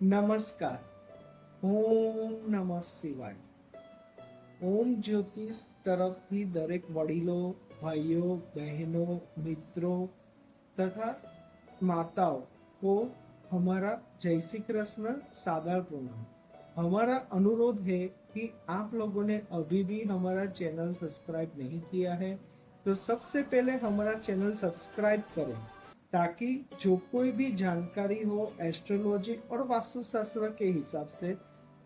नमस्कार। ओम नमः शिवाय। ओम ज्योतिष तरफથી દરેક વડીલો, ભાઈઓ, બહેનों, मित्रों तथा माताओं को हमारा जय श्री कृष्ण सादर प्रणाम। हमारा अनुरोध है कि आप लोगों ने अभी भी हमारा चैनल सब्सक्राइब नहीं किया है तो सबसे पहले हमारा चैनल सब्सक्राइब करें, ताकि जो कोई भी जानकारी हो एस्ट्रोलॉजी और वास्तुशास्त्र के हिसाब से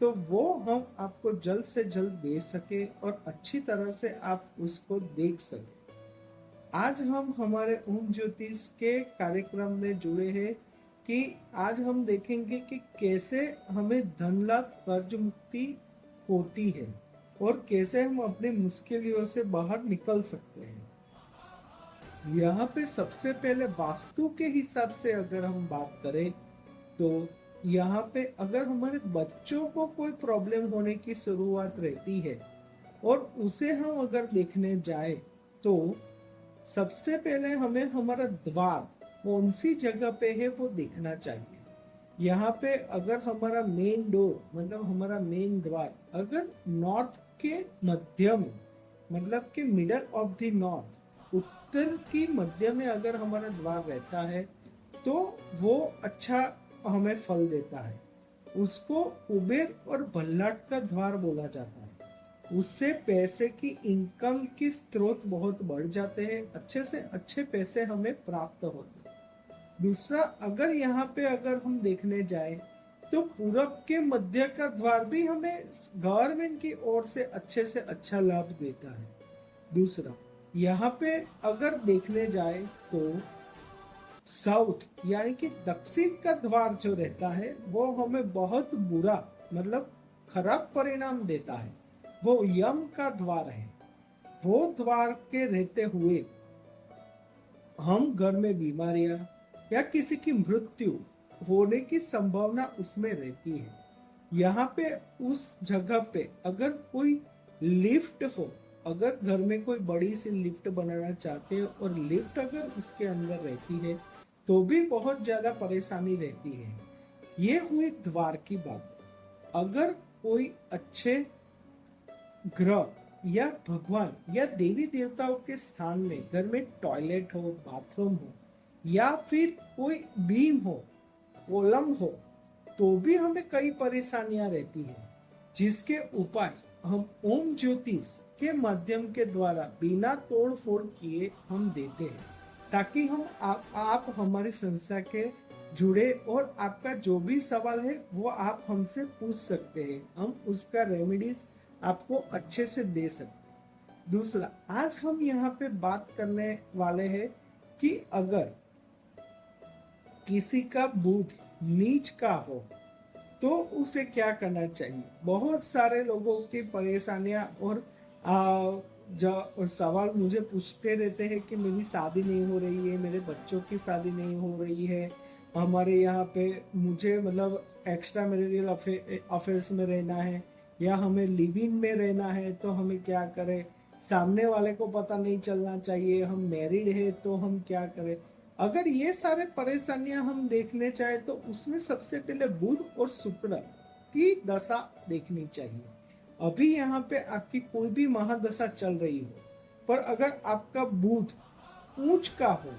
तो वो हम आपको जल्द से जल्द दे सके और अच्छी तरह से आप उसको देख सके। आज हम हमारे ओम ज्योतिष के कार्यक्रम में जुड़े हैं कि आज हम देखेंगे कि कैसे हमें धन लाभ कर्ज मुक्ति होती है और कैसे हम अपनी मुश्किलों से बाहर निकल सकते हैं। यहाँ पे सबसे पहले वास्तु के हिसाब से अगर हम बात करें तो यहाँ पे अगर हमारे बच्चों को कोई प्रॉब्लम होने की शुरुआत रहती है और उसे हम अगर देखने जाए तो सबसे पहले हमें हमारा द्वार कौन सी जगह पे है वो देखना चाहिए। यहाँ पे अगर हमारा मेन डोर मतलब हमारा मेन द्वार अगर नॉर्थ के मध्य में मतलब कि मिडल ऑफ द नॉर्थ उत्तर की मध्य में अगर हमारा द्वार रहता है तो वो अच्छा हमें फल देता है। उसको कुबेर और भल्लाट का द्वार बोला जाता है। उससे पैसे की इनकम की स्रोत बहुत बढ़ जाते हैं, अच्छे से अच्छे पैसे हमें प्राप्त होते हैं। दूसरा, अगर यहाँ पे अगर हम देखने जाए तो पूरब के मध्य का द्वार भी हमें गवर्नमेंट की ओर से अच्छा लाभ देता है। दूसरा, यहाँ पे अगर देखने जाए तो साउथ यानी कि दक्षिण का द्वार जो रहता है वो हमें बहुत बुरा मतलब खराब परिणाम देता है। वो यम का द्वार है। वो द्वार के रहते हुए हम घर में बीमारियां या किसी की मृत्यु होने की संभावना उसमें रहती है। यहाँ पे उस जगह पे अगर कोई लिफ्ट हो, अगर घर में कोई बड़ी सी लिफ्ट बनाना चाहते हैं और लिफ्ट अगर उसके अंदर रहती है तो भी बहुत ज्यादा परेशानी रहती है। ये हुई द्वार की बात। अगर कोई अच्छे ग्रह या भगवान या देवी देवताओं के स्थान में घर में टॉयलेट हो, बाथरूम हो या फिर कोई बीम हो, कॉलम हो तो भी हमें कई परेशानियां रहती है, जिसके उपाय हम ओम ज्योतिष के माध्यम के द्वारा बिना तोड़ फोड़ किए हम देते हैं, ताकि हम आप हमारी संस्था के जुड़े और आपका जो भी सवाल है वो आप हमसे पूछ सकते हैं। हम उसका रेमेडीज आपको अच्छे से दे सकते हैं। दूसरा, आज हम यहाँ पे बात करने वाले हैं कि अगर किसी का बुध नीच का हो तो उसे क्या करना चाहिए। बहुत सारे लोगों की परेशानियां और जो सवाल मुझे पूछते रहते हैं कि मेरी शादी नहीं हो रही है, मेरे बच्चों की शादी नहीं हो रही है, हमारे यहाँ पे मुझे मतलब एक्स्ट्रा मैरिटल अफेयर्स में रहना है या हमें लिव इन में रहना है तो हमें क्या करें, सामने वाले को पता नहीं चलना चाहिए, हम मैरिड है तो हम क्या करें। अगर ये सारे परेशानियां हम देखने चाहे तो उसमें सबसे पहले बुध और शुक्र की दशा देखनी चाहिए। अभी यहाँ पे आपकी कोई भी महादशा चल रही हो, पर अगर आपका बुध ऊंच का हो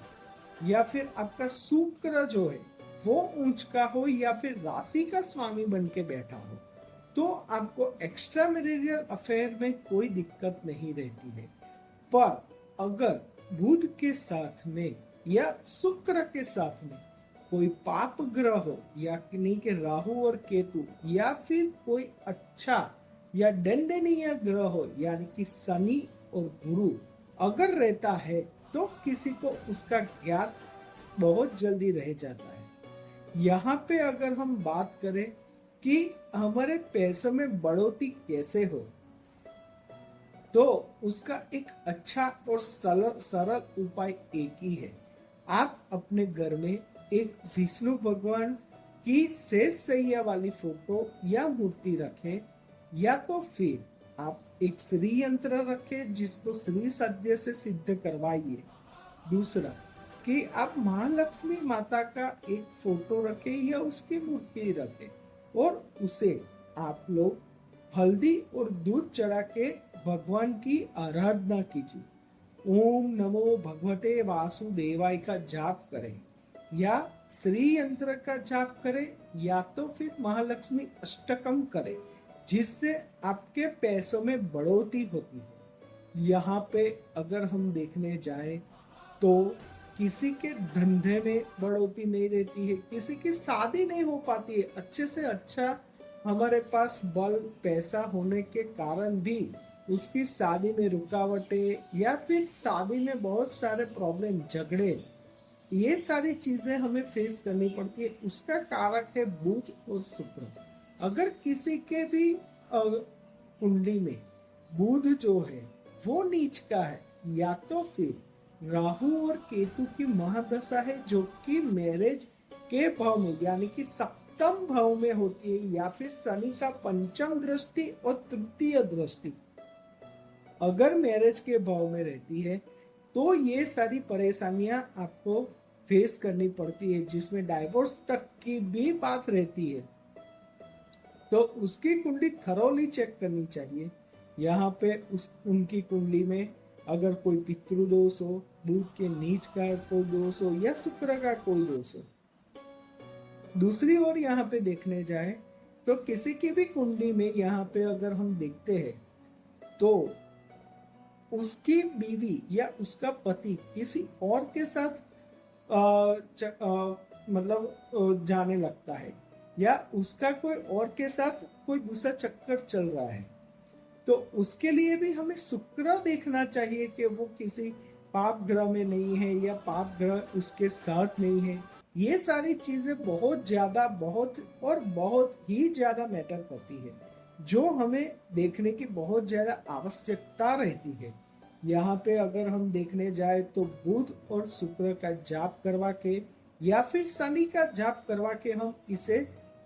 या फिर आपका शुक्र जो है वो ऊंच का हो या फिर राशि का स्वामी बन के बैठा हो तो आपको एक्स्ट्रा मैरिटल अफेयर में कोई दिक्कत नहीं रहती है। पर अगर बुध के साथ में या शुक्र के साथ में कोई पाप ग्रह हो या कि राहु और केतु या फिर कोई अच्छा या दंडनीय ग्रह हो यानी कि शनि और गुरु अगर रहता है तो किसी को उसका ज्ञात बहुत जल्दी रह जाता है। यहाँ पे अगर हम बात करें कि हमारे पैसों में बढ़ोतरी कैसे हो तो उसका एक अच्छा और सरल उपाय एक ही है। आप अपने घर में एक विष्णु भगवान की शेष सैया वाली फोटो या मूर्ति रखें या तो फिर आप एक श्री यंत्र रखें जिसको श्री सद्य से सिद्ध करवाइए। दूसरा कि आप महालक्ष्मी माता का एक फोटो रखें या उसकी मूर्ति रखें और उसे आप लोग हल्दी और दूध चढ़ा के भगवान की आराधना कीजिए। ओम नमो भगवते वासुदेवाय का जाप करें या श्री यंत्र का जाप करें या तो फिर महालक्ष्मी अष्टकम करें, जिससे आपके पैसों में बढ़ोतरी होती है। यहाँ पे अगर हम देखने जाए तो किसी के धंधे में बढ़ोतरी नहीं रहती है, किसी की शादी नहीं हो पाती है। अच्छे से अच्छा हमारे पास बल पैसा होने के कारण भी उसकी शादी में रुकावटें या फिर शादी में बहुत सारे प्रॉब्लम, झगड़े, ये सारी चीजें हमें फेस करनी पड़ती है। उसका कारक है बुध और शुक्र। अगर किसी के भी कुंडली में बुध जो है वो नीच का है या तो फिर राहु और केतु की महादशा है जो कि मैरिज के भाव में यानी कि सप्तम भाव में होती है, या फिर शनि का पंचम दृष्टि और तृतीय दृष्टि अगर मैरिज के भाव में रहती है तो ये सारी परेशानियां आपको फेस करनी पड़ती है, जिसमें डाइवोर्स तक की भी बात रहती है। तो उसकी कुंडली थरोली चेक करनी चाहिए। यहाँ पे उनकी कुंडली में अगर कोई पितृदोष हो, बुध के नीच का कोई दोष हो या शुक्र का कोई दोष हो। दूसरी ओर यहाँ पे देखने जाए तो किसी की भी कुंडली में यहाँ पे अगर हम देखते हैं तो उसकी बीवी या उसका पति किसी और के साथ मतलब जाने लगता है या उसका कोई और के साथ कोई दूसरा चक्कर चल रहा है, तो उसके लिए भी हमें शुक्र देखना चाहिए कि वो किसी पाप ग्रह में नहीं है या पाप ग्रह उसके साथ नहीं है। ये सारी चीजें बहुत ही ज्यादा मैटर करती है, जो हमें देखने की बहुत ज्यादा आवश्यकता रहती है। यहाँ पे अगर हम देखने जाए तो बुध और शुक्र का जाप करवा के या फिर शनि का जाप करवा के हम इसे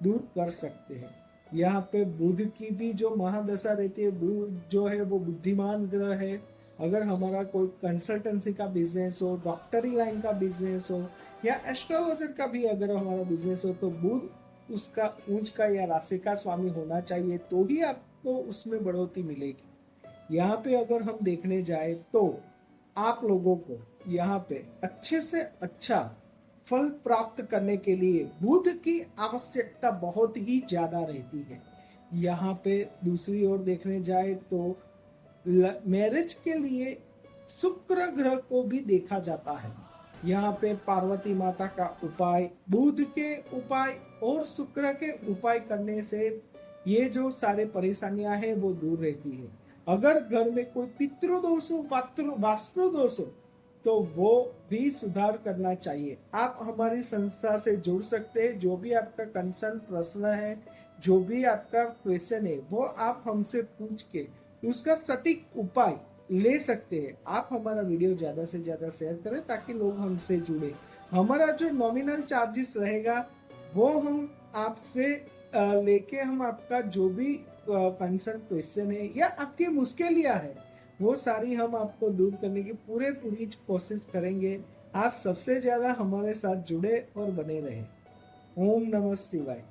दूर कर सकते हैं। यहाँ पे बुध की भी जो महादशा रहती है, बुध जो है वो बुद्धिमान ग्रह है। अगर हमारा कोई कंसल्टेंसी का बिजनेस हो, डॉक्टरी लाइन का बिजनेस हो या एस्ट्रोलॉजर का भी अगर हमारा बिजनेस हो, तो बुध उसका ऊंच का या राशि का स्वामी होना चाहिए, तो ही आपको उसमें बढ़ोतरी मिलेगी। यहाँ पे अगर हम देखने जाए तो आप लोगों को यहाँ पे अच्छे से अच्छा फल प्राप्त करने के लिए बुध की आवश्यकता बहुत ही ज्यादा रहती है। यहाँ पे दूसरी ओर देखने जाए तो मैरिज के लिए शुक्र ग्रह को भी देखा जाता है। यहाँ पे पार्वती माता का उपाय, बुध के उपाय और शुक्र के उपाय करने से ये जो सारे परेशानियां हैं वो दूर रहती है। अगर घर में कोई पितृदोष हो, वास्तु दोष हो, तो वो भी सुधार करना चाहिए। आप हमारी संस्था से जुड़ सकते हैं। जो भी आपका कंसर्न प्रश्न है, जो भी आपका क्वेश्चन है, वो आप हमसे पूछ के उसका सटीक उपाय ले सकते हैं। आप हमारा वीडियो ज्यादा से ज्यादा शेयर करें ताकि लोग हमसे जुड़े। हमारा जो नॉमिनल चार्जेस रहेगा वो हम आपसे लेके हम आपका जो भी कंसर्न क्वेश्चन है या आपकी मुश्किलियां है वो सारी हम आपको दूर करने की पूरी कोशिश करेंगे। आप सबसे ज्यादा हमारे साथ जुड़े और बने रहे। ओम नमः शिवाय।